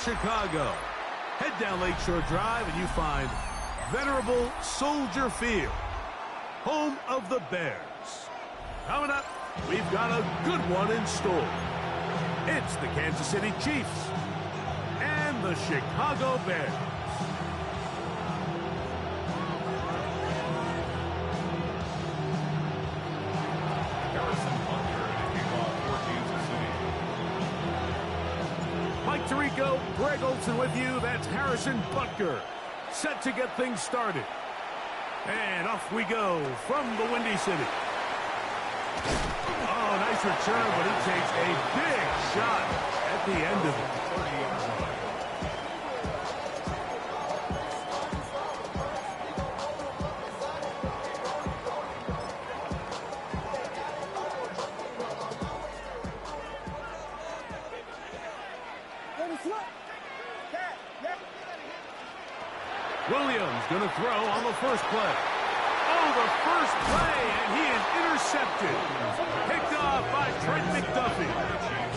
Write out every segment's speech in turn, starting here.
Chicago. Head down Lakeshore Drive and you find venerable Soldier Field, home of the Bears. Coming up, we've got a good one in store. It's the Kansas City Chiefs and the Chicago Bears. Mike Tirico, Greg Olson with you. That's Harrison Butker, set to get things started. And off we go from the Windy City. Oh, nice return, but he takes a big shot at the end of it. Williams going to throw on the first play. Oh, the first play, and he is intercepted. Picked off by Trent McDuffie.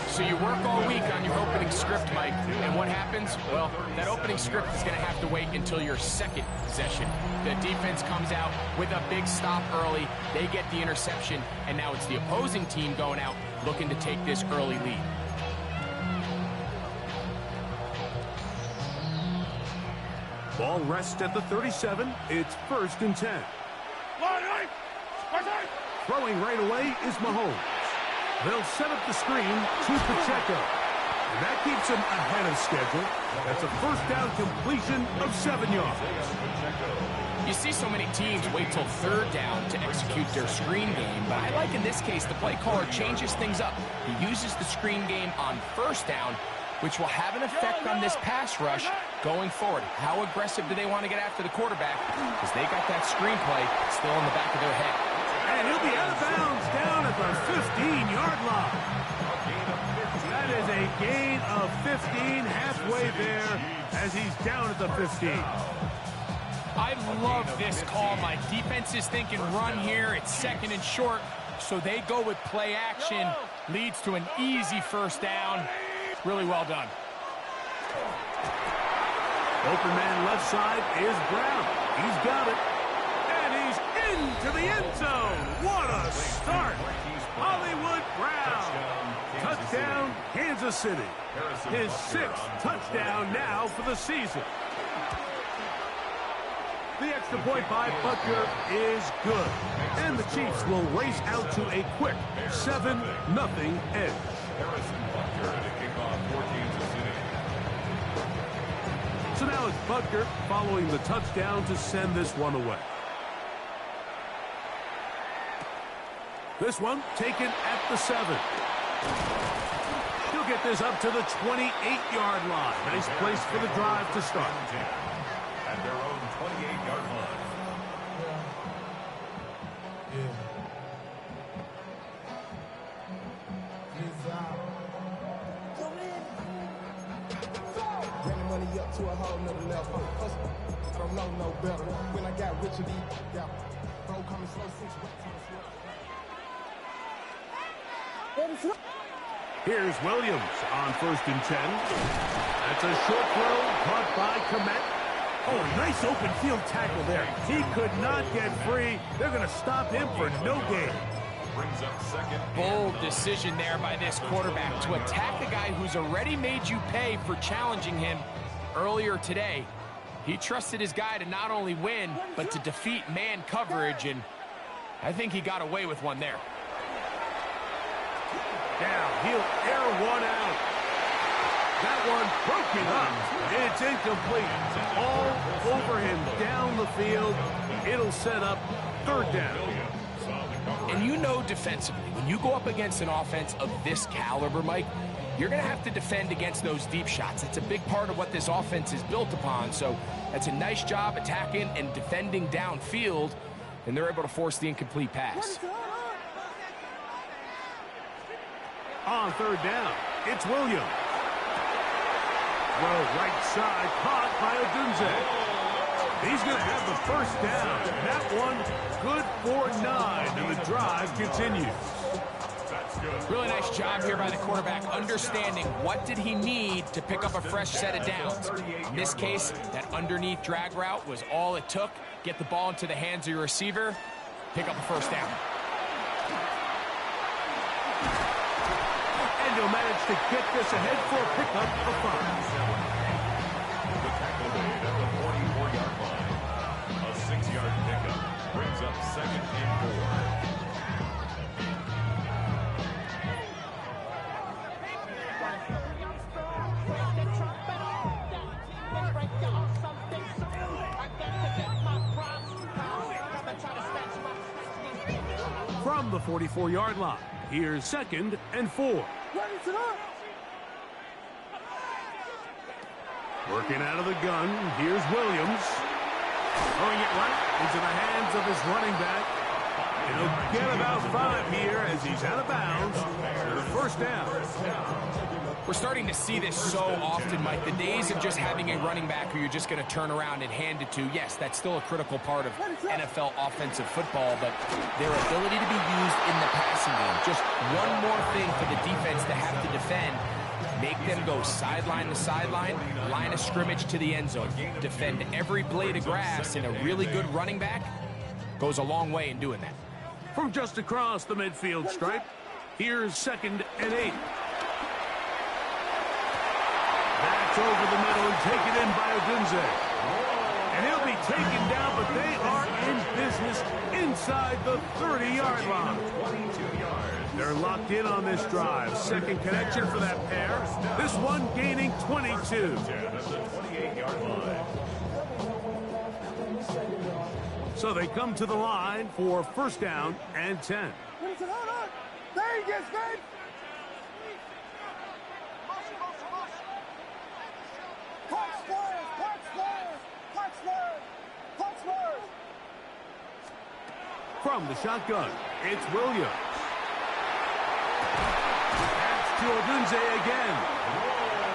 So you work all week on your opening script, Mike, and what happens? Well, that opening script is going to have to wait until your second possession. The defense comes out with a big stop early. They get the interception, and now it's the opposing team going out looking to take this early lead. Ball rests at the 37. It's 1st and 10. Throwing right away is Mahomes. They'll set up the screen to Pacheco. And that keeps him ahead of schedule. That's a first down completion of 7 yards. You see so many teams wait till 3rd down to execute their screen game, but I like in this case the play caller changes things up. He uses the screen game on 1st down, which will have an effect on this pass rush going forward. How aggressive do they want to get after the quarterback? Because they got that screenplay still in the back of their head. And he'll be out of bounds down at the 15-yard line. That is a gain of 15 halfway there as he's down at the 15. I love this call. My defense is thinking run here. It's 2nd and short, so they go with play action. Leads to an easy 1st down. Really well done. Open man left side is Brown. He's got it. And he's into the end zone. What a start. Hollywood Brown. Touchdown, Kansas City. His 6th touchdown now for the season. The extra point by Butker is good. And the Chiefs will race out to a quick 7-0 edge. So now it's Butker following the touchdown to send this one away. This one taken at the 7. He'll get this up to the 28-yard line. Nice place for the drive to start. At their own 28-yard line. Up to a whole nother level. I don't know no better. When I got rich and bro coming slow 6 Here's Williams on 1st and 10. That's a short throw caught by Kmet. Oh, nice open field tackle there. He could not get free. They're going to stop him for no gain. Brings up 2nd. Bold decision there by this quarterback to attack a guy who's already made you pay for challenging him earlier today. He trusted his guy to not only win, but to defeat man coverage, and I think he got away with one there. Now he'll air one out. That one broken up. It's incomplete. All over him down the field. It'll set up 3rd down. And you know defensively, when you go up against an offense of this caliber, Mike, you're going to have to defend against those deep shots. It's a big part of what this offense is built upon. So that's a nice job attacking and defending downfield, and they're able to force the incomplete pass. On 3rd down, it's Williams. Throw right side, caught by Odunze. He's going to have the 1st down. That one good for 9, and the drive continues. That's Really nice job here by the quarterback, understanding what did he need to pick up a fresh set of downs. In this case, that underneath drag route was all it took. Get the ball into the hands of your receiver, pick up a first down. And he'll manage to get this ahead for a pickup of 5. The tackle made at the 44-yard line. A 6-yard pickup brings up 2nd and 4. From the 44-yard line, here's 2nd and 4. Working out of the gun, here's Williams. Throwing it right into the hands of his running back. He'll get about 5 here as he's out of bounds for the first down. We're starting to see this so often, Mike. The days of just having a running back who you're just going to turn around and hand it to, yes, that's still a critical part of NFL offensive football, but their ability to be used in the passing game, just one more thing for the defense to have to defend. Make them go sideline to sideline, line of scrimmage to the end zone. Defend every blade of grass, and a really good running back goes a long way in doing that. From just across the midfield stripe, here's 2nd and 8. That's over the middle and taken in by Odunze. And he'll be taken down, but they are in business inside the 30-yard line. 22 yards. They're locked in on this drive. Second connection for that pair. This one gaining 22. At the 28-yard line. So they come to the line for first down and 10. From the shotgun, it's Williams. That's to Odunze again.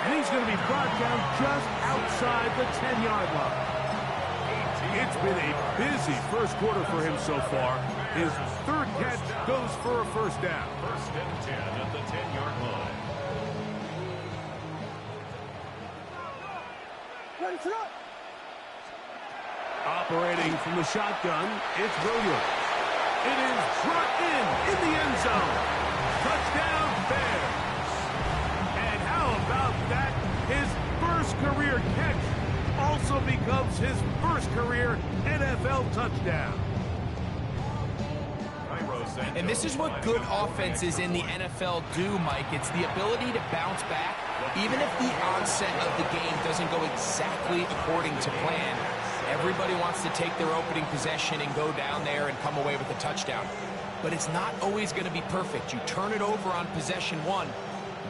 And he's going to be brought down just outside the 10-yard line. It's been a busy first quarter for him so far. His 3rd catch goes for a first down. 1st and 10 at the 10-yard line. Operating from the shotgun, it's Williams. It is brought in the end zone. Touchdown, Bears. And how about that? His first career catch also becomes his first career NFL touchdown. And this is what good offenses in the NFL do, Mike. It's the ability to bounce back, even if the onset of the game doesn't go exactly according to plan. Everybody wants to take their opening possession and go down there and come away with a touchdown. But it's not always going to be perfect. You turn it over on possession 1.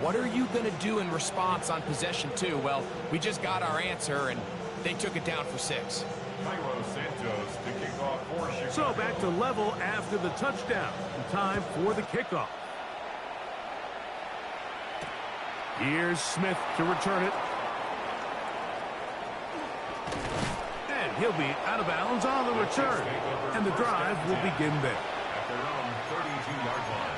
What are you going to do in response on possession 2? Well, we just got our answer, and they took it down for 6. Cairo Santos to kick off for Chicago. So back to level after the touchdown. Time for the kickoff. Here's Smith to return it. And he'll be out of bounds on the return. And the drive will begin there. At their own 32-yard line.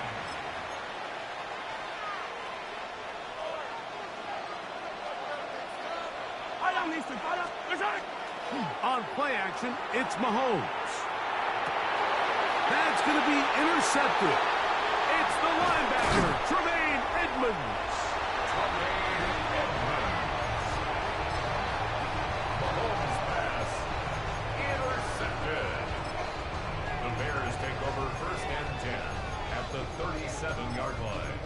On play action, it's Mahomes. That's going to be intercepted. It's the linebacker, Tremaine Edmonds. Mahomes pass intercepted. The Bears take over 1st and 10 at the 37-yard line.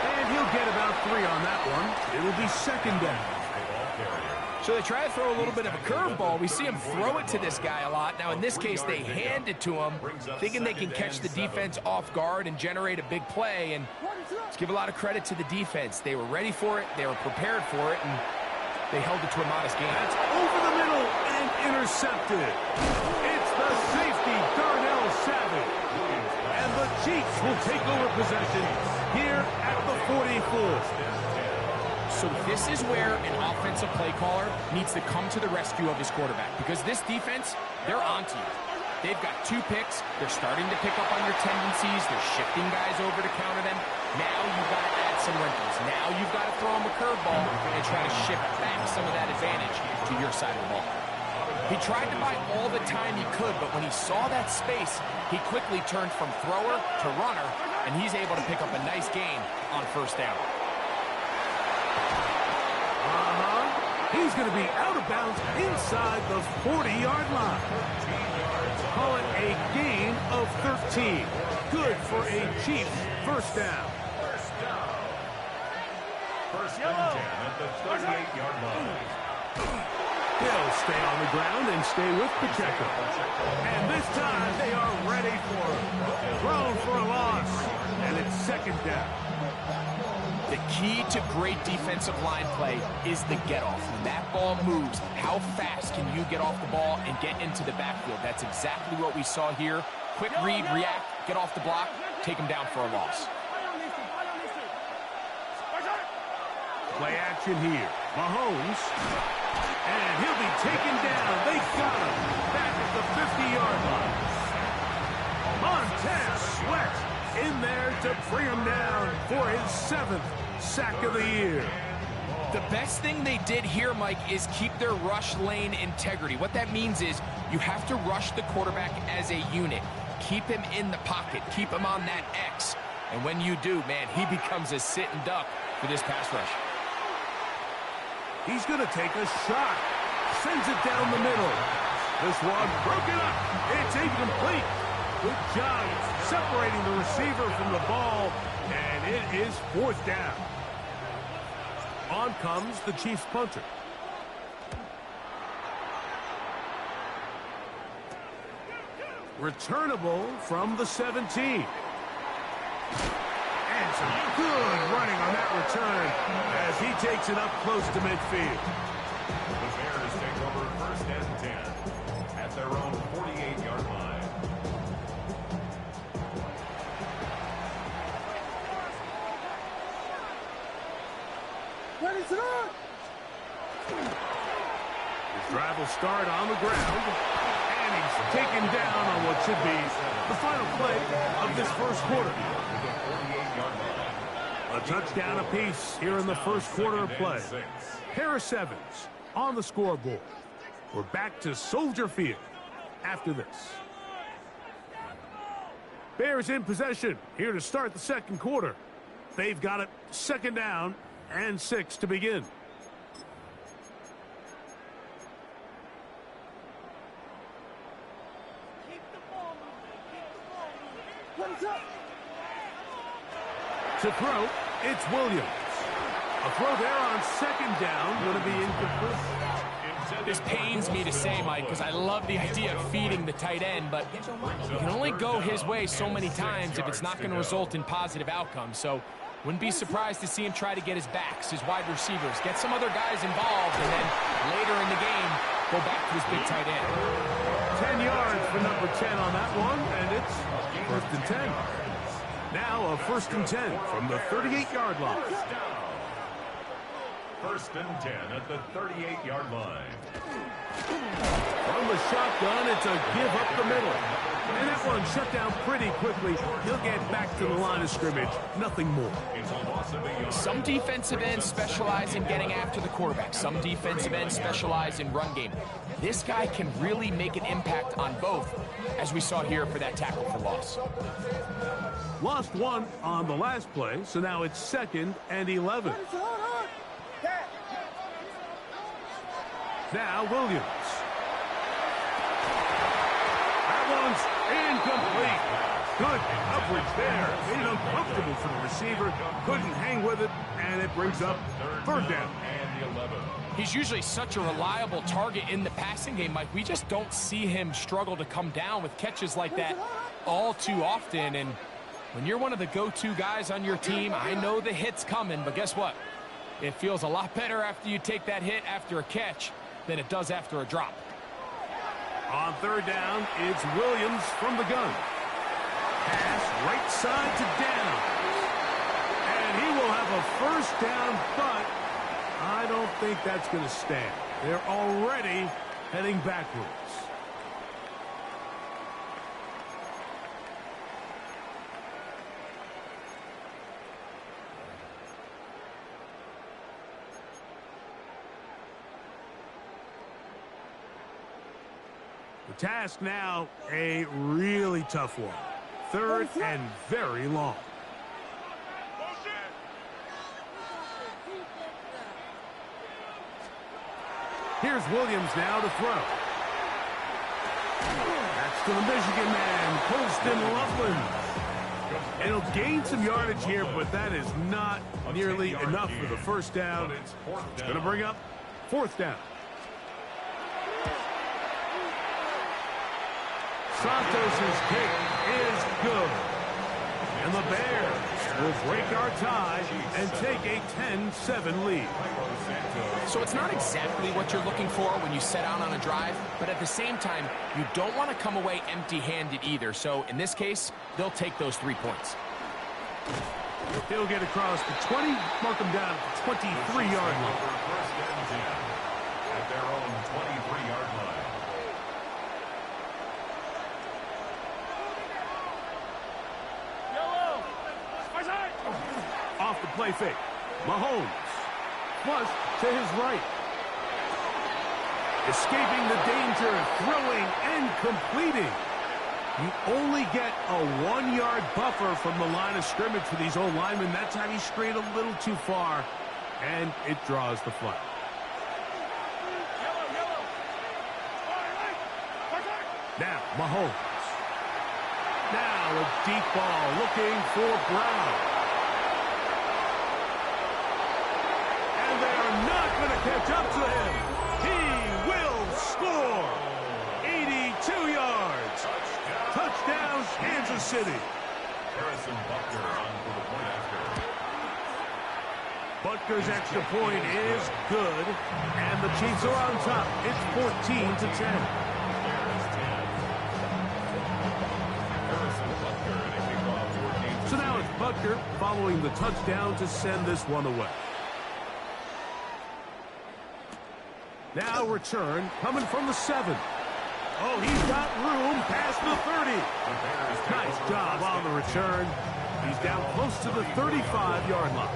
And he'll get about 3 on that one. It'll be 2nd down. So they try to throw a little bit of a curveball. We see him throw it to this guy a lot. Now, in this case, they hand it to him, thinking they can catch the defense off guard and generate a big play. And let's give a lot of credit to the defense. They were ready for it, they were prepared for it, and they held it to a modest gain. That's over the middle and intercepted. It's the safety, Darnell Savage. And the Chiefs will take over possession here at the 44. So this is where an offensive play caller needs to come to the rescue of his quarterback, because this defense, they're onto you. They've got 2 picks. They're starting to pick up on your tendencies. They're shifting guys over to counter them. Now you've got to add some wrinkles. Now you've got to throw them a curveball and try to shift back some of that advantage to your side of the ball. He tried to buy all the time he could, but when he saw that space, he quickly turned from thrower to runner, and he's able to pick up a nice gain on first down. He's going to be out of bounds inside the 40-yard line. Call it a gain of 13. Good for a Chiefs first down. First and 10 at the 38-yard line. He'll stay on the ground and stay with Pacheco. And this time they are ready for him. Thrown for a loss. And it's second down. The key to great defensive line play is the get-off. When that ball moves, how fast can you get off the ball and get into the backfield? That's exactly what we saw here. Quick read, react, get off the block, take him down for a loss. Play action here. Mahomes. And he'll be taken down. They got him back at the 50-yard line. Montez Sweat in there to bring him down for his 7th sack of the year. The best thing they did here, Mike, is keep their rush lane integrity. What that means is you have to rush the quarterback as a unit. Keep him in the pocket. Keep him on that X. And when you do, man, he becomes a sit-and duck for this pass rush. He's going to take a shot. Sends it down the middle. This one broken up. It's incomplete. Good job separating the receiver from the ball, and it is 4th down. On comes the Chiefs punter. Returnable from the 17. And some good running on that return as he takes it up close to midfield. The Bears take over first and 10 at their own 48-yard line. His drive will start on the ground, and he's taken down on what should be the final play of this first quarter. A touchdown apiece here in the first quarter of play. Harris Evans on the scoreboard. We're back to Soldier Field after this. Bears in possession here to start the second quarter. They've got it 2nd down and 6 to begin. To throw, it's Williams. A throw there on 2nd down, going to be incomplete. This pains me to say, Mike, because I love the idea of feeding the tight end, but you can only go his way so many times if it's not going to result in positive outcomes. So wouldn't be surprised to see him try to get his backs, his wide receivers, get some other guys involved, and then later in the game, go back to his big tight end. 10 yards for number 10 on that one, and it's 1st and 10. Now a 1st and 10 from the 38-yard line. 1st and 10 at the 38-yard line. From the shotgun, it's a give up the middle. And that one shut down pretty quickly. He'll get back to the line of scrimmage. Nothing more. It's a loss of a yard. Some defensive ends specialize in getting after the quarterback. Some defensive ends specialize in run game. This guy can really make an impact on both, as we saw here for that tackle for loss. Lost one on the last play, so now it's 2nd and 11. Now Williams. That one's incomplete. Good coverage there. Made it uncomfortable for the receiver. Couldn't hang with it, and it brings up 3rd down. And 11. He's usually such a reliable target in the passing game, Mike. We just don't see him struggle to come down with catches like that all too often. And when you're one of the go-to guys on your team, I know the hit's coming, but guess what? It feels a lot better after you take that hit after a catch than it does after a drop. On 3rd down, it's Williams from the gun. Pass right side to Downs. And he will have a 1st down, but I don't think that's going to stand. They're already heading backwards. The task now, a really tough one. Third and very long. Here's Williams now to throw. That's to the Michigan man, Colston Loveland. And he'll gain some yardage here, but that is not nearly enough for the first down. It's going to bring up fourth down. Santos' kick is good. And the Bears will break our tie and take a 10-7 lead. So it's not exactly what you're looking for when you set out on a drive, but at the same time, you don't want to come away empty-handed either. So in this case, they'll take those 3 points. He'll get across the 20, mark him down at the 23-yard line. First and 10 at their own 23-yard line. Off the play fake. Mahomes. Flush to his right. Escaping the danger, throwing and completing. You only get a 1-yard buffer from the line of scrimmage for these old linemen. That time he strayed a little too far, and it draws the flag. Now, Mahomes. Now a deep ball looking for Brown. And they are not going to catch up to him. He will score. 82 yards. Touchdown, Kansas City. Harrison Butker on for the point after. Butker's extra point is good, and the Chiefs are on top. It's 14-10. So now it's Butker following the touchdown to send this one away. Now return coming from the 7. Oh, he's got room past the 30. Nice job on the return. He's down close to the 35-yard line.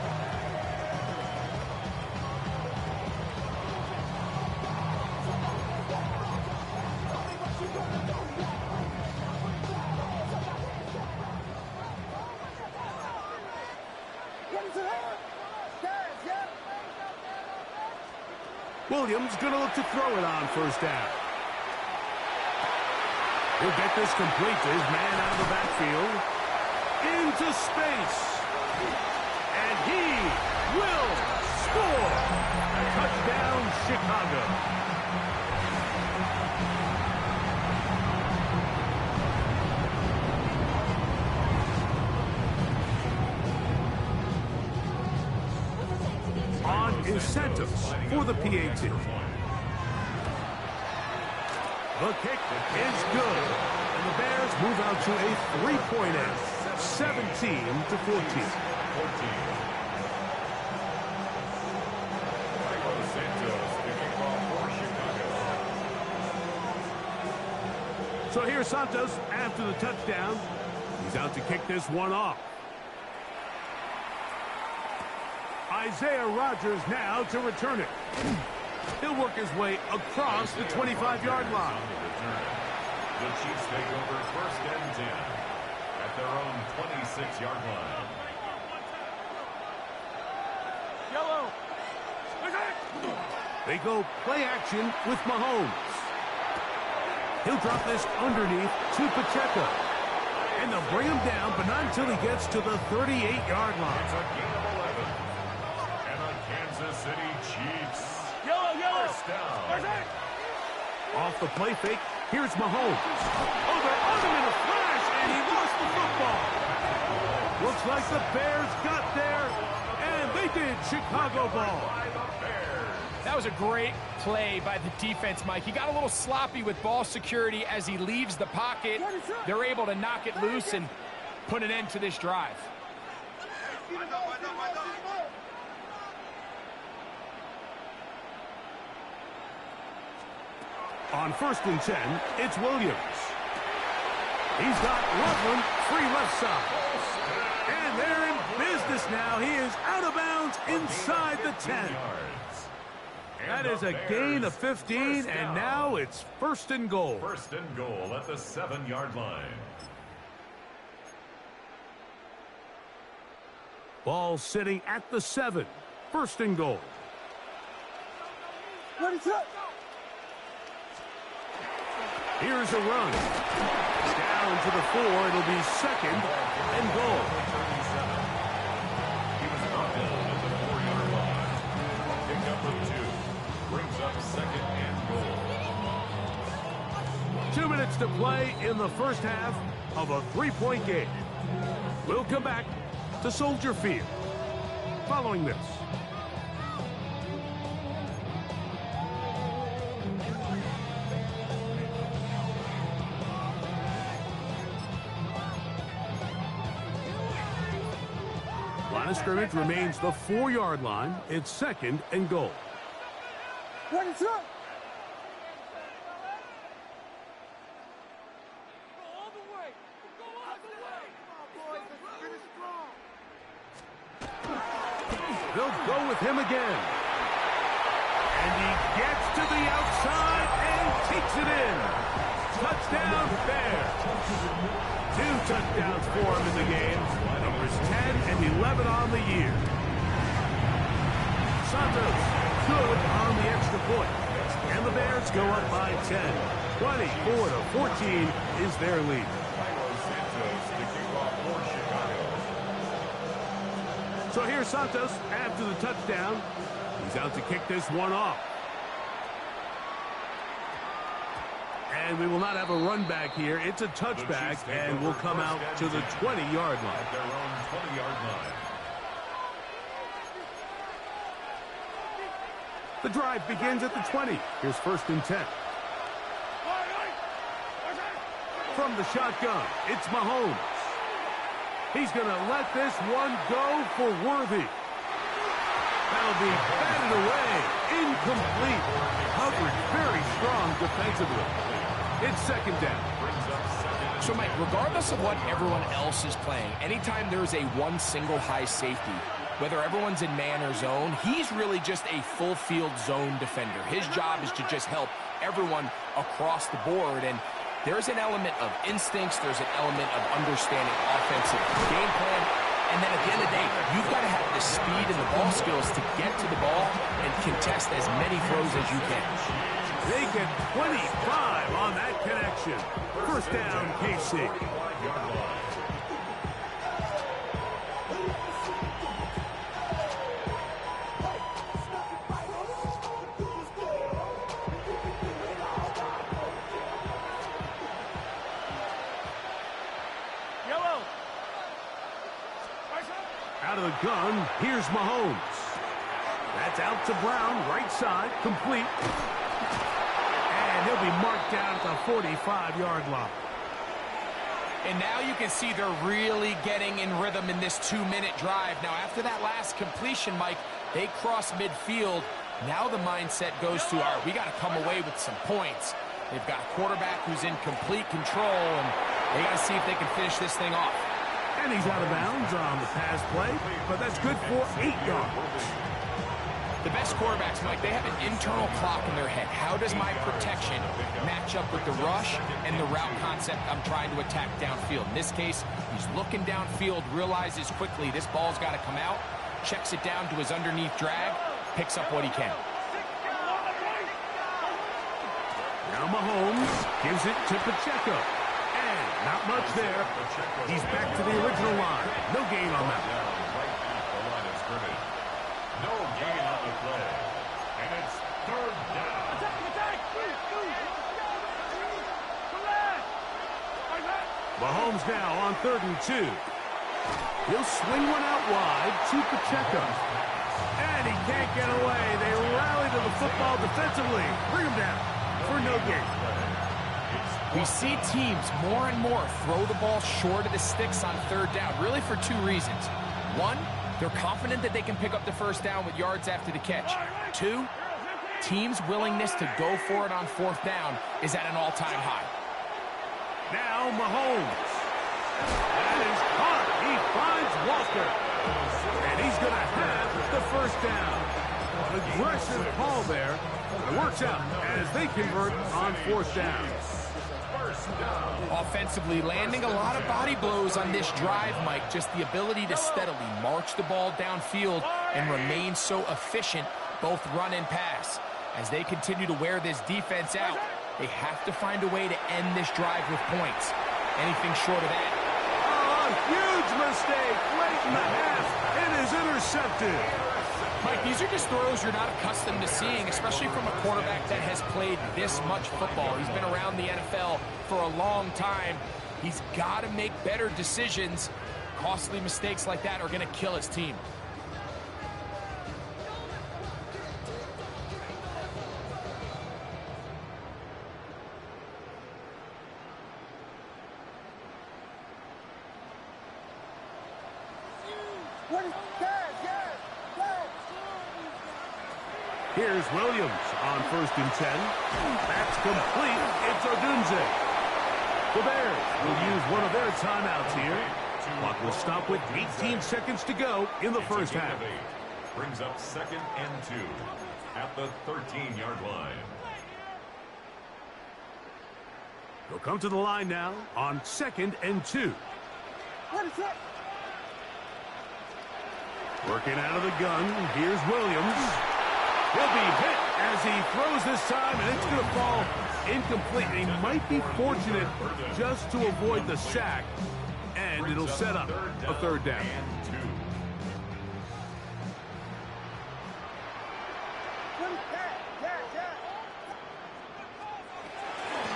Williams going to look to throw it on first down. He'll get this complete to his man out of the backfield. Into space. And he will score. Touchdown, Chicago. Is Santos for the PAT. The kick is good, and the Bears move out to a 3-point edge, 17-14. So here's Santos after the touchdown. He's out to kick this one off. Isaiah Rodgers now to return it. He'll work his way across the 25-yard line. The Chiefs take over first and 10 at their own 26-yard line. Yellow. They go play action with Mahomes. He'll drop this underneath to Pacheco. And they'll bring him down, but not until he gets to the 38-yard line. It's a gain of 11. And the Kansas City Chiefs. First down. Off the play fake, here's Mahomes. Oh, they're on him in a flash, and he lost the football. Looks like the Bears got there, and they did. Chicago ball. That was a great play by the defense, Mike. He got a little sloppy with ball security as he leaves the pocket. They're able to knock it loose and put an end to this drive. On 1st and 10, it's Williams. He's got Loveland free left side. And they're in business now. He is out of bounds inside the 10. That is a gain of 15, and now it's 1st and goal. 1st and goal at the 7-yard line. Ball sitting at the 7. 1st and goal. Here's a run. Down to the 4. It'll be 2nd and goal. He was knocked down at the 4-yard line. Pick up of 2. Brings up 2nd and goal. 2 minutes to play in the first half of a 3-point game. We'll come back to Soldier Field following this. Line of scrimmage remains the 4-yard line. It's 2nd and goal. They'll go with him again. And he gets to the outside and takes it in. Touchdown, Bears. 2 touchdowns for him in the game. Numbers 10 and 11 on the year. Santos good on the extra point. And the Bears go up by 10. 24-14 is their lead. So here's Santos after the touchdown. He's out to kick this one off. And we will not have a run back here. It's a touchback, and we'll come out to the 20-yard line. At their own 20-yard line. The drive begins at the 20. Here's 1st and 10. From the shotgun, it's Mahomes. He's going to let this one go for Worthy. That'll be batted away. Incomplete. Coverage very strong defensively. It's 2nd down. So, Mike, regardless of what everyone else is playing, anytime there's a one single high safety, whether everyone's in man or zone, he's really just a full field zone defender. His job is to just help everyone across the board. And there's an element of instincts. There's an element of understanding offensive game plan. And then at the end of the day, you've got to have the speed and the ball skills to get to the ball and contest as many throws as you can. They get 25 on that connection. 1st down, KC. Out of the gun, here's Mahomes. That's out to Brown, right side, complete. And he'll be marked down at the 45-yard line. And now you can see they're really getting in rhythm in this 2-minute drive. Now, after that last completion, Mike, they cross midfield. Now the mindset goes to, all right, we got to come away with some points. They've got a quarterback who's in complete control, and they got to see if they can finish this thing off. And he's out of bounds on the pass play, but that's good for 8 yards. The best quarterbacks, Mike, they have an internal clock in their head. How does my protection match up with the rush and the route concept I'm trying to attack downfield? In this case, he's looking downfield, realizes quickly this ball's got to come out, checks it down to his underneath drag, picks up what he can. Now Mahomes gives it to Pacheco. And not much there. He's back to the original line. No gain on that. No gain on the play. And it's 3rd down. Mahomes now on 3rd and 2. He'll swing one out wide to Pacheco. And he can't get away. They rally to the football defensively. Bring him down for no gain. We see teams more and more throw the ball short of the sticks on 3rd down, really for 2 reasons. 1, they're confident that they can pick up the 1st down with yards after the catch. 2, team's willingness to go for it on fourth down is at an all-time high. Now Mahomes. That is caught. He finds Walker. And he's going to have the first down. Aggressive call there. It works out as they convert on fourth down. Offensively, landing a lot of body blows on this drive, Mike. Just the ability to steadily march the ball downfield and remain so efficient, both run and pass. As they continue to wear this defense out, they have to find a way to end this drive with points. Anything short of that. Oh, a huge mistake late in the half. It is intercepted. Mike, these are just throws you're not accustomed to seeing, especially from a quarterback that has played this much football. He's been around the NFL for a long time. He's got to make better decisions. Costly mistakes like that are going to kill his team. Here's Williams on 1st and 10. That's complete. It's Odunze. The Bears will use one of their timeouts here. Clock will stop with 18 seconds to go in the first half. Brings up 2nd and 2 at the 13-yard line. They'll come to the line now on 2nd and 2. Working out of the gun. Here's Williams. He'll be hit as he throws this time, and it's going to fall incomplete. He might be fortunate just to avoid the sack, and it'll set up a third down.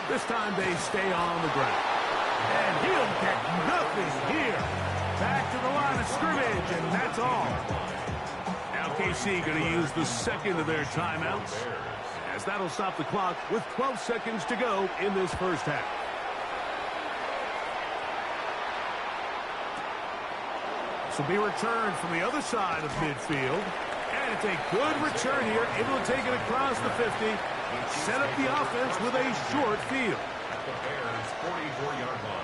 This time they stay on the ground. And he'll get nothing here. Back to the line of scrimmage, and that's all. Now KC going to use the second of their timeouts, as that'll stop the clock with 12 seconds to go in this first half. This will be returned from the other side of midfield. And it's a good return here, able to take it across the 50, set up the offense with a short field. At the Bears' 44-yard line.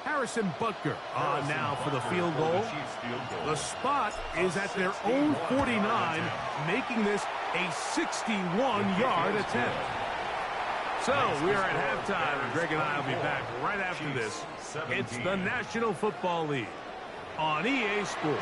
Harrison Butker on now for the field goal. The spot is at their own 49, making this a 61-yard attempt. So we are at halftime, and Greg and I will be back right after this. It's the National Football League on EA Sports.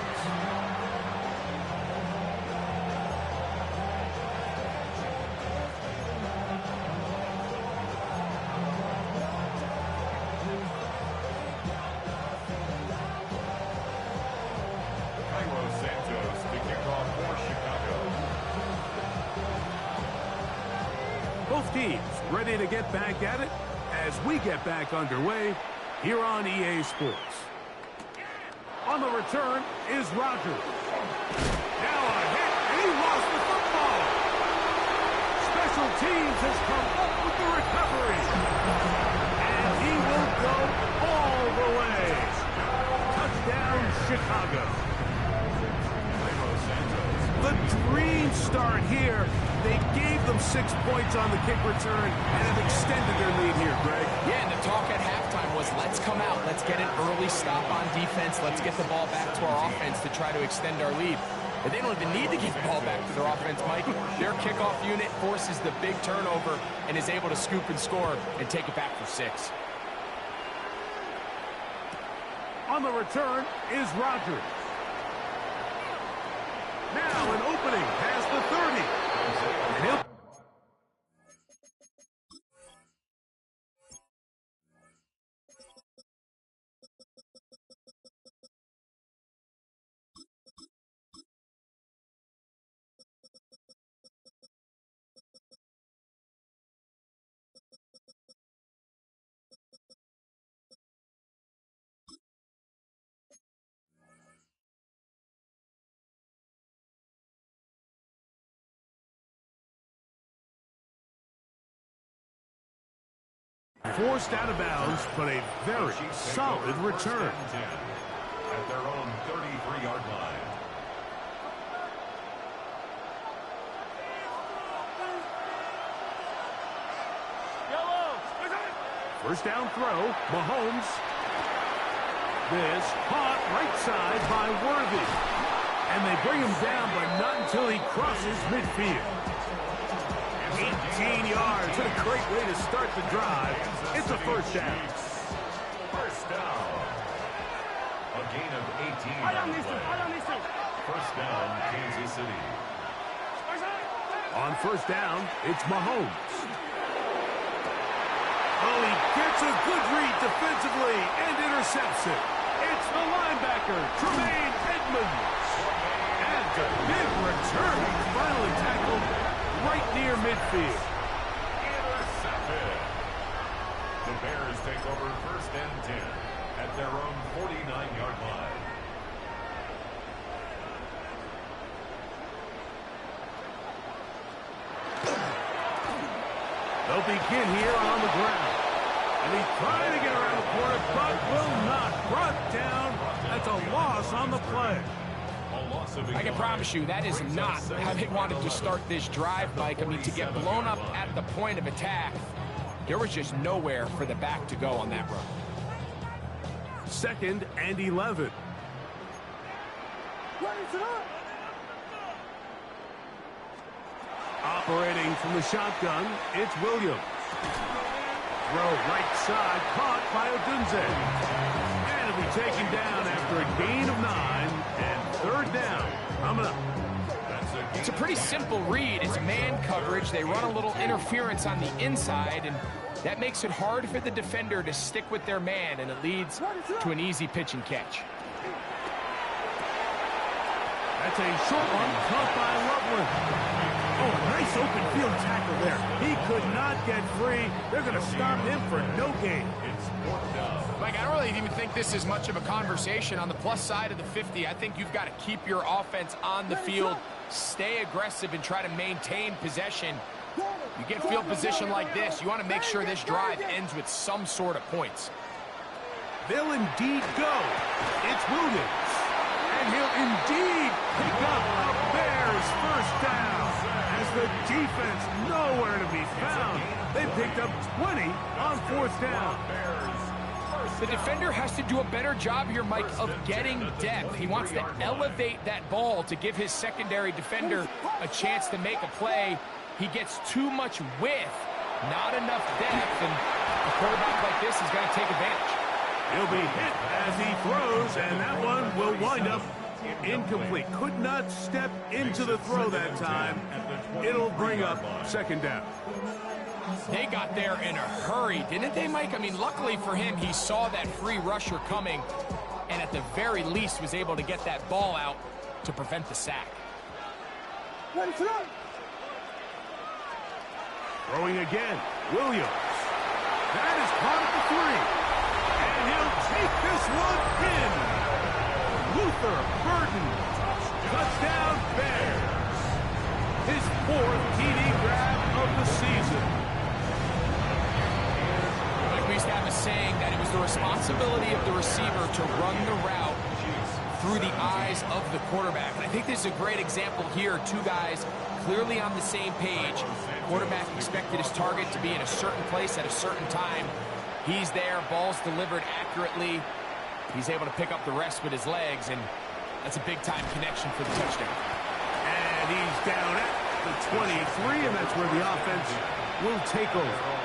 Both teams ready to get back at it as we get back underway here on EA Sports. On the return is Rodgers. Now a hit, and he lost the football. Special teams has come up with the recovery. And he will go all the way. Touchdown, Chicago. The dream start here. They gave them 6 points on the kick return and have extended their lead here, Greg. Yeah, and the talk at halftime was, let's come out, let's get an early stop on defense, let's get the ball back to our offense to try to extend our lead. But they don't even need to get the ball back to their offense, Mike. Their kickoff unit forces the big turnover and is able to scoop and score and take it back for 6. On the return is Rodgers. Now an opening past the 30. And he'll Forced out of bounds, but a very solid return. At their own 33-yard line. First down throw, Mahomes. This caught right side by Worthy. And they bring him down, but not until he crosses midfield. 18 yards, and a great way to start the drive. It's a first down. First down. A gain of 18 on the play. First down, Kansas City. On first down, it's Mahomes. Oh, he gets a good read defensively and intercepts it. It's the linebacker, Tremaine Edmonds. And a big return. He's finally tackled right near midfield. Intercepted. The Bears take over first and 10 at their own 49-yard line. They'll begin here on the ground. And he's trying to get around the corner, but will not. Brought down. That's a loss on the play. I can promise you that is not how they wanted to start this drive, Mike. I mean, to get blown up at the point of attack, there was just nowhere for the back to go on that run. Second and 11. Operating from the shotgun, it's Williams. Throw right side, caught by Odunze. And it'll be taken down after a gain of 9, and third down coming up. It's a pretty simple read. It's man coverage. They run a little interference on the inside, and that makes it hard for the defender to stick with their man, and it leads to an easy pitch and catch. That's a short one, caught by Loveland. Oh, a nice open field tackle there. He could not get free. They're going to stop him for no gain. Mike, I don't really even think this is much of a conversation. On the plus side of the 50, I think you've got to keep your offense on the field, stay aggressive, and try to maintain possession. You get field position like this, you want to make sure this drive ends with some sort of points. They'll indeed go. It's Williams. And he'll indeed pick up a Bears first down. As the defense nowhere to be found. They picked up 20 on fourth down. The defender has to do a better job here, Mike, of getting depth. He wants to elevate that ball to give his secondary defender a chance to make a play. He gets too much width, not enough depth, and a quarterback like this is going to take advantage. He'll be hit as he throws, and that one will wind up incomplete. Could not step into the throw that time. It'll bring up second down. They got there in a hurry, didn't they, Mike? I mean, luckily for him, he saw that free rusher coming, and at the very least was able to get that ball out to prevent the sack. Throwing again, Williams. That is caught at the 3. And he'll take this one in. Luther Burden. Touchdown Bears. His 4th TD grab of the season. Like we used to have a saying that it was the responsibility of the receiver to run the route through the eyes of the quarterback. And I think this is a great example here. Two guys clearly on the same page. Quarterback expected his target to be in a certain place at a certain time. He's there, ball's delivered accurately. He's able to pick up the rest with his legs, and that's a big-time connection for the touchdown. And he's down at the 23, and that's where the offense will take over.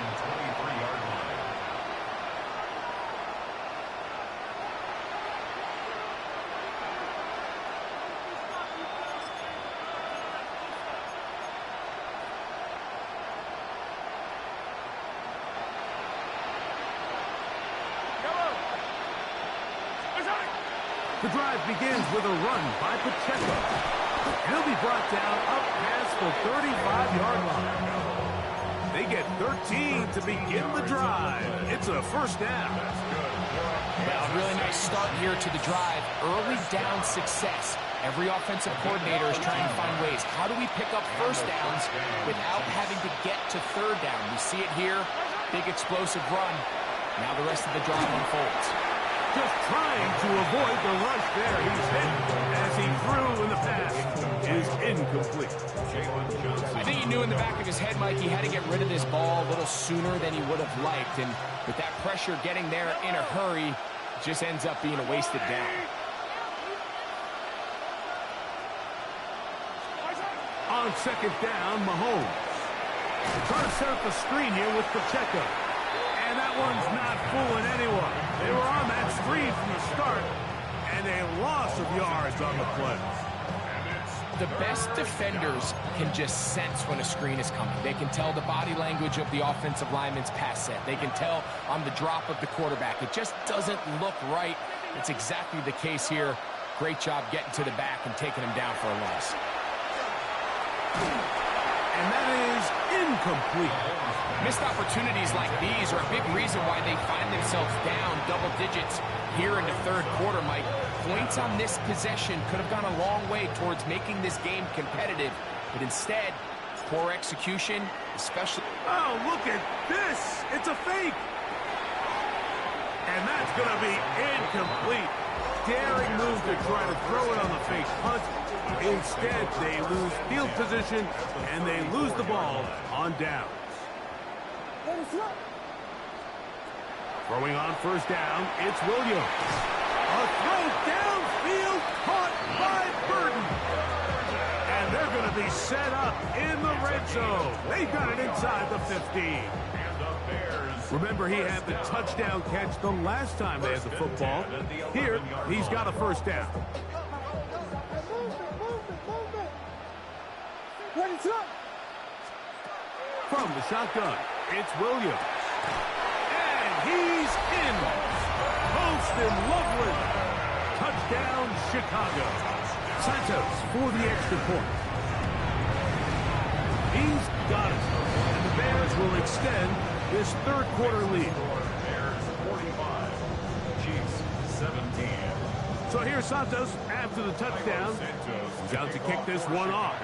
The drive begins with a run by Pacheco. He'll be brought down up past the 35-yard line. They get 13 to begin the drive. It's a first down. Well, a really nice start here to the drive. Early down success. Every offensive coordinator is trying to find ways. How do we pick up first downs without having to get to third down? We see it here. Big explosive run. Now the rest of the drive unfolds. Just trying to avoid the rush there. He's hit as he threw, and the pass is incomplete. I think he knew in the back of his head, Mike, he had to get rid of this ball a little sooner than he would have liked. And with that pressure getting there in a hurry, it just ends up being a wasted down. On second down, Mahomes. Trying to set up the screen here with Pacheco. And that one's not fooling anyone. They were on that screen from the start, and a loss of yards on the play. The best defenders can just sense when a screen is coming. They can tell the body language of the offensive lineman's pass set. They can tell on the drop of the quarterback. It just doesn't look right. It's exactly the case here. Great job getting to the back and taking him down for a loss. And that is incomplete. Missed opportunities like these are a big reason why they find themselves down double digits here in the third quarter, Mike. Points on this possession could have gone a long way towards making this game competitive, but instead, poor execution, especially... Oh, look at this! It's a fake! And that's going to be incomplete. Daring move to try to throw it on the fake punt. Instead, they lose field position, and they lose the ball on downs. Throwing on first down, it's Williams. A throw downfield, caught by Burton. And they're going to be set up in the red zone. They got it inside the 15. Remember, he had the touchdown catch the last time they had the football. Here, he's got a first down. From the shotgun, it's Williams. And he's in. Poston Loveland. Touchdown, Chicago. Santos for the extra point. He's got it. And the Bears will extend this third quarter lead. Bears 45, Chiefs 17. So here's Santos after the touchdown. He's out to kick this one off.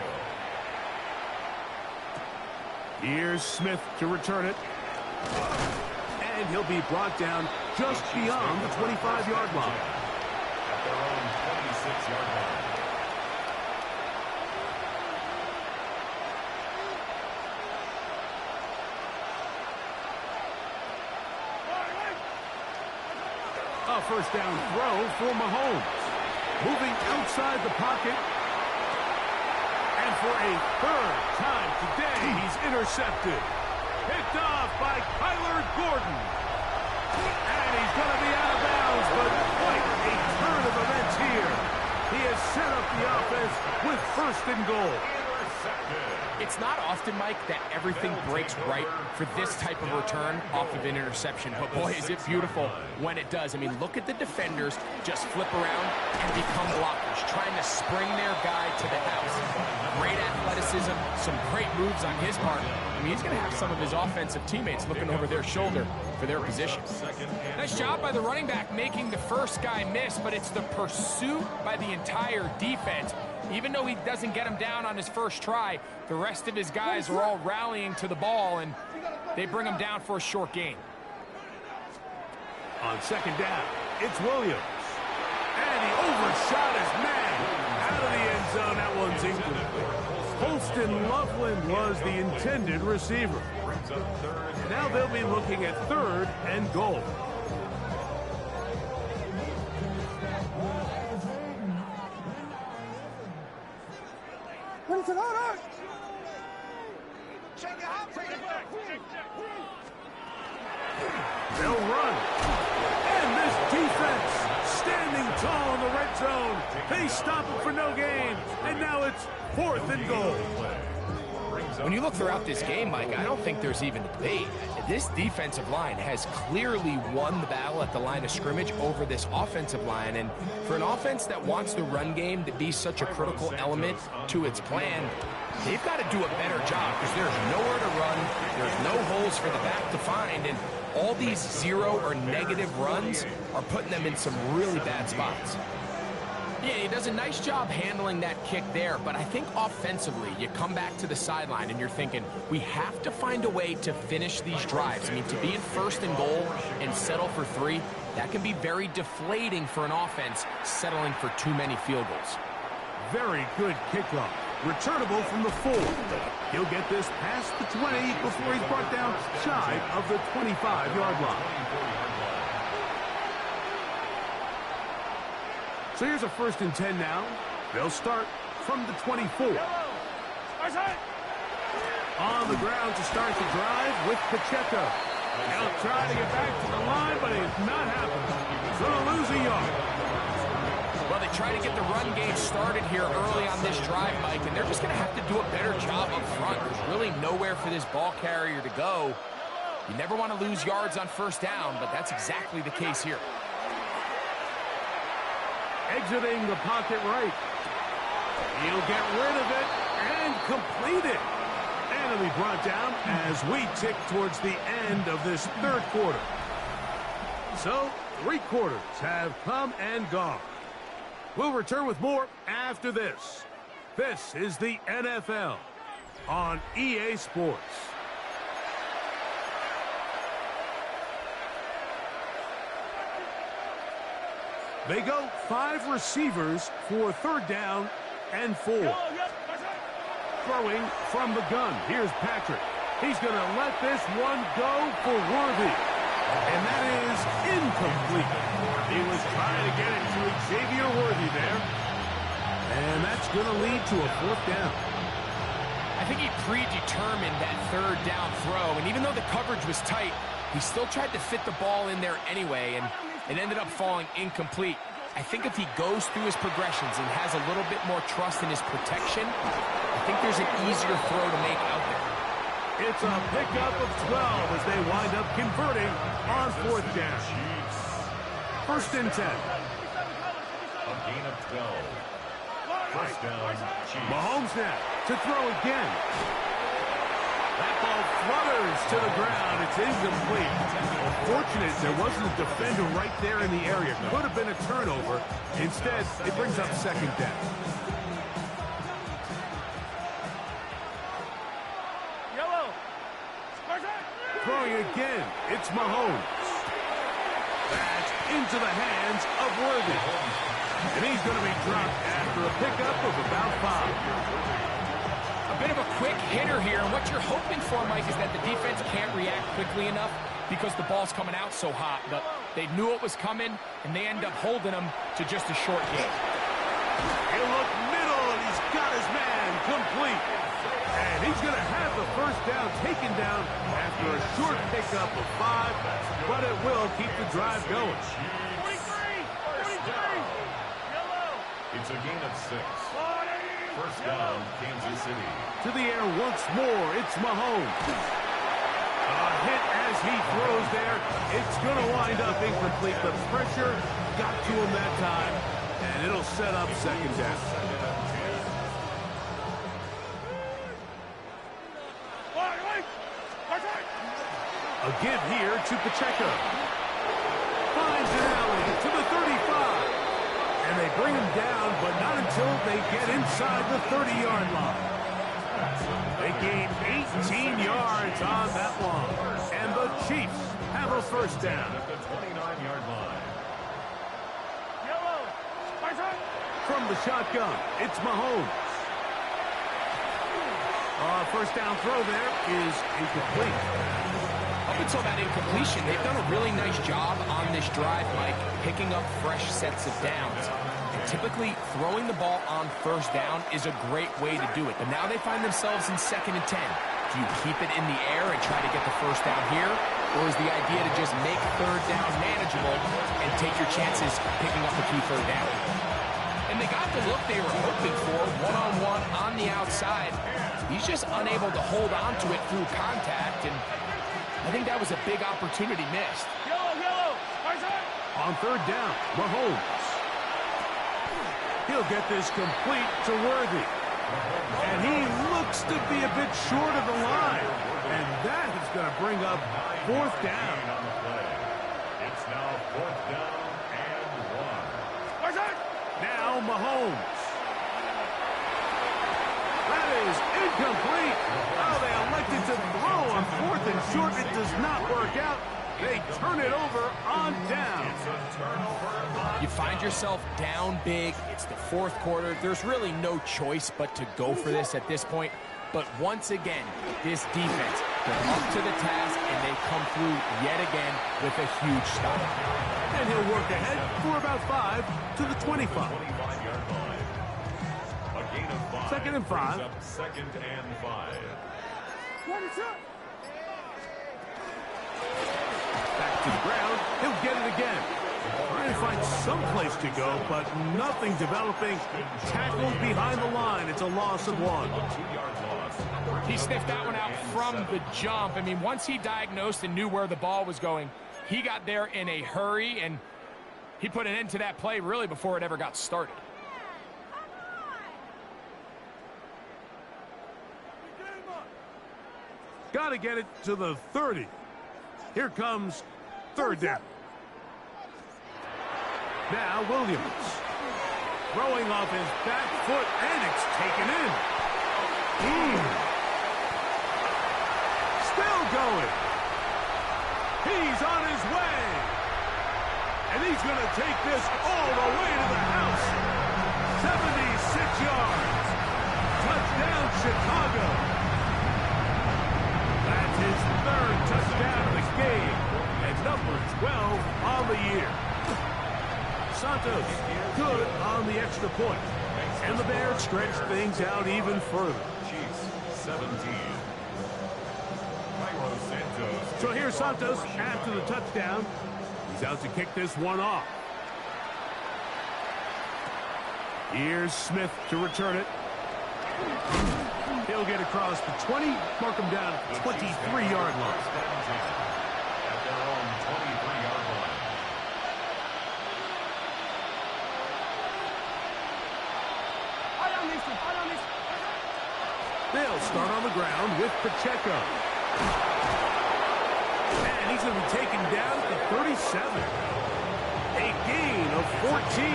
Here's Smith to return it. And he'll be brought down just beyond the 25-yard line. At their own 26-yard line. A first down throw for Mahomes. Moving outside the pocket. And for a third time today, he's intercepted. Picked off by Kyler Gordon. And he's going to be out of bounds, but quite a turn of events here. He has set up the offense with first and goal. It's not often, Mike, that everything breaks right for this type of return off of an interception. But boy, is it beautiful when it does. I mean, look at the defenders just flip around and become blockers, trying to spring their guy to the house. Great athleticism, some great moves on his part. I mean, he's going to have some of his offensive teammates looking over their shoulder for their position. Nice job by the running back making the first guy miss, but it's the pursuit by the entire defense. Even though he doesn't get him down on his first try, the rest of his guys are all rallying to the ball, and they bring him down for a short gain. On second down, it's Williams. And he overshot his man. Out of the end zone, that one's incomplete. Poston Loveland was the intended receiver. Now they'll be looking at third and goal. They'll run. And this defense standing tall in the red zone. They stop it for no gain. And now it's fourth and goal. When you look throughout this game, Mike, I don't think there's even a debate. This defensive line has clearly won the battle at the line of scrimmage over this offensive line. And for an offense that wants the run game to be such a critical element to its plan, they've got to do a better job because there's nowhere to run. There's no holes for the back to find. And all these zero or negative runs are putting them in some really bad spots. Yeah, he does a nice job handling that kick there, but I think offensively, you come back to the sideline and you're thinking, we have to find a way to finish these drives. I mean, to be in first and goal and settle for 3, that can be very deflating for an offense settling for too many field goals. Very good kickoff. Returnable from the 4. He'll get this past the 20 before he's brought down shy of the 25-yard line. So here's a 1st and 10 now. They'll start from the 24. On the ground to start the drive with Pacheco. He'll try to get back to the line, but it's not happening. Going to lose a yard. Well, they try to get the run game started here early on this drive, Mike, and they're just going to have to do a better job up front. There's really nowhere for this ball carrier to go. You never want to lose yards on 1st down, but that's exactly the case here. Exiting the pocket right. He'll get rid of it and complete it. And it'll be brought down as we tick towards the end of this 3rd quarter. So, 3 quarters have come and gone. We'll return with more after this. This is the NFL on EA Sports. They go 5 receivers for 3rd down and 4. Throwing from the gun. Here's Patrick. He's going to let this one go for Worthy. And that is incomplete. He was trying to get it to Xavier Worthy there. And that's going to lead to a 4th down. I think he predetermined that 3rd down throw, and even though the coverage was tight, he still tried to fit the ball in there anyway, and it ended up falling incomplete. I think if he goes through his progressions and has a little bit more trust in his protection, I think there's an easier throw to make out there. It's a pickup of 12 as they wind up converting on 4th down. 1st and 10. A gain of 12. 1st down, Chiefs. Mahomes now to throw again. That ball flutters to the ground. It's incomplete. Fortunate there wasn't a defender right there in the area. Could have been a turnover. Instead, it brings up 2nd down. Throwing again. It's Mahomes. That's into the hands of Worthy. And he's going to be dropped after a pickup of about 5. A bit of a quick hitter here, and what you're hoping for, Mike, is that the defense can't react quickly enough because the ball's coming out so hot. But they knew it was coming, and they end up holding him to just a short gain. He'll look middle, and he's got his man complete. And he's going to have the 1st down taken down after a short pickup of 5, but it will keep the drive going. 43. It's a gain of 6. 1st down, Kansas City. To the air once more, it's Mahomes. A hit as he throws there. It's going to wind up incomplete. The pressure got to him that time, and it'll set up 2nd down. A give here to Pacheco. Finds an alley to the 35. And they bring him down, but not until they get inside the 30-yard line. They gain 18 yards on that one. And the Chiefs have a 1st down. At the 29-yard line. From the shotgun, it's Mahomes. 1st down throw there is incomplete. Up until that incompletion, they've done a really nice job on this drive, Mike, picking up fresh sets of downs. And typically, throwing the ball on 1st down is a great way to do it. But now they find themselves in 2nd and 10. Do you keep it in the air and try to get the 1st down here? Or is the idea to just make 3rd down manageable and take your chances picking up a key 3rd down? And they got the look they were hoping for, one-on-one on the outside. He's just unable to hold on to it through contact, and I think that was a big opportunity missed. On 3rd down, Mahomes. He'll get this complete to Worthy. And he looks to be a bit short of the line. And that is going to bring up 4th down. On the play. It's now 4th down and 1. Now now Mahomes. That is incomplete. Oh, they elected to throw on 4th and short. It does not work out. They turn it over on down. You find yourself down big. It's the 4th quarter. There's really no choice but to go for this at this point. But once again, this defense, they're up to the task, and they come through yet again with a huge stop. And he'll work ahead for about 5 to the 25. 25-yard line. A gain of 5. 2nd and 5. Brings up 2nd and 5. Back to the ground. He'll get it again. Trying to find some place to go, but nothing developing. Tackled behind the line. It's a loss of 1. 2-yard loss. He sniffed that one out from the jump. I mean, once he diagnosed and knew where the ball was going, he got there in a hurry, and he put an end to that play really before it ever got started. Got to get it to the 30. Here comes 3rd down. Now Williams. Throwing off his back foot, and it's taken in. Still going. He's on his way. And he's going to take this all the way to the house. 76 yards. Touchdown, Chicago. That's his 3rd touchdown of the game. And number 12 on the year. Santos good on the extra point. And the Bears stretch things out even further. Chiefs 17. Cairo Santos. So here's Santos after the touchdown. He's out to kick this one off. Here's Smith to return it. He'll get across the 20, mark him down at the 23-yard line. At their own 23-yard line. They'll start on the ground with Pacheco. And he's going to be taken down at the 37. A gain of 14.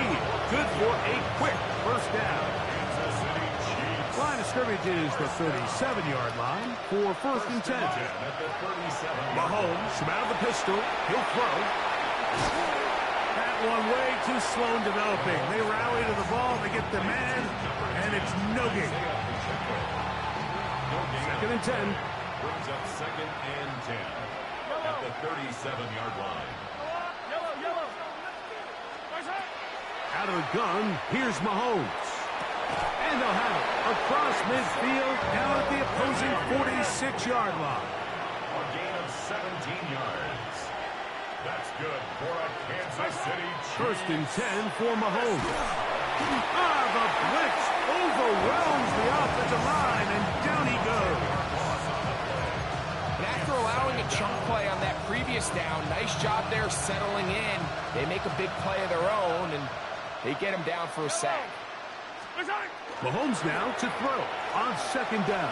Good for a quick first down. Kansas City Chiefs. Line of scrimmage is the 37-yard line for 1st and 10. At the 37. Mahomes from out of the pistol. He'll throw. That one way too slow in developing. They rally to the ball. They get the man, and it's no gain. 2nd and 10. Brings up 2nd and 10. At the 37-yard line. Out of the gun, here's Mahomes. And they'll have it across midfield, down at the opposing 46-yard line. A gain of 17 yards. That's good for a Kansas City Chiefs. 1st and 10 for Mahomes. The blitz overwhelms the offensive line, and down he goes. And after allowing a chunk play on that previous down, nice job there settling in. They make a big play of their own, and they get him down for a sack. Mahomes now to throw on 2nd down.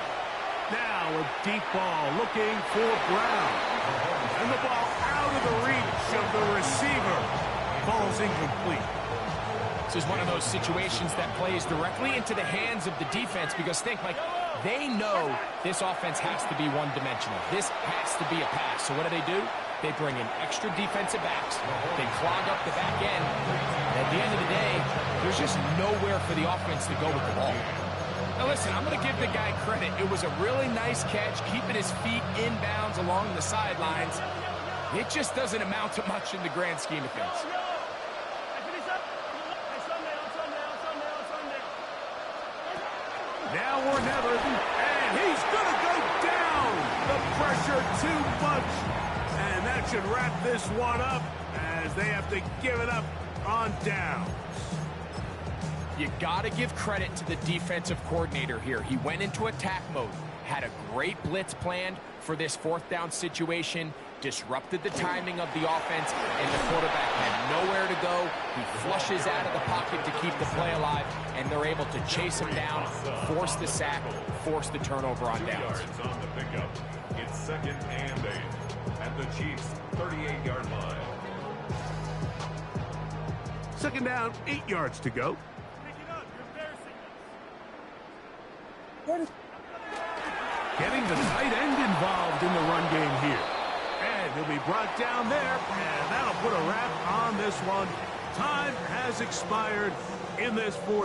Now a deep ball looking for Brown. And the ball out of the reach of the receiver. Ball's incomplete. This is one of those situations that plays directly into the hands of the defense because they know this offense has to be one-dimensional. This has to be a pass. So what do? They bring in extra defensive backs. They clog up the back end. And at the end of the day, there's just nowhere for the offense to go with the ball. Now listen, I'm going to give the guy credit. It was a really nice catch, keeping his feet inbounds along the sidelines. It just doesn't amount to much in the grand scheme of things. Now or never, and he's going to go down. The pressure too much, and that should wrap this one up as they have to give it up on downs. You got to give credit to the defensive coordinator here. He went into attack mode, had a great blitz planned for this 4th down situation, disrupted the timing of the offense, and the quarterback had nowhere to go. He flushes out of the pocket to keep the play alive, and they're able to chase him down, force the sack, force the turnover on 2 downs. yards on the pickup. It's 2nd and 8 at the Chiefs' 38-yard line. 2nd down, 8 yards to go. Getting the tight end involved in the run game here. And he'll be brought down there, and that'll put a wrap on this one. Time has expired in this fourth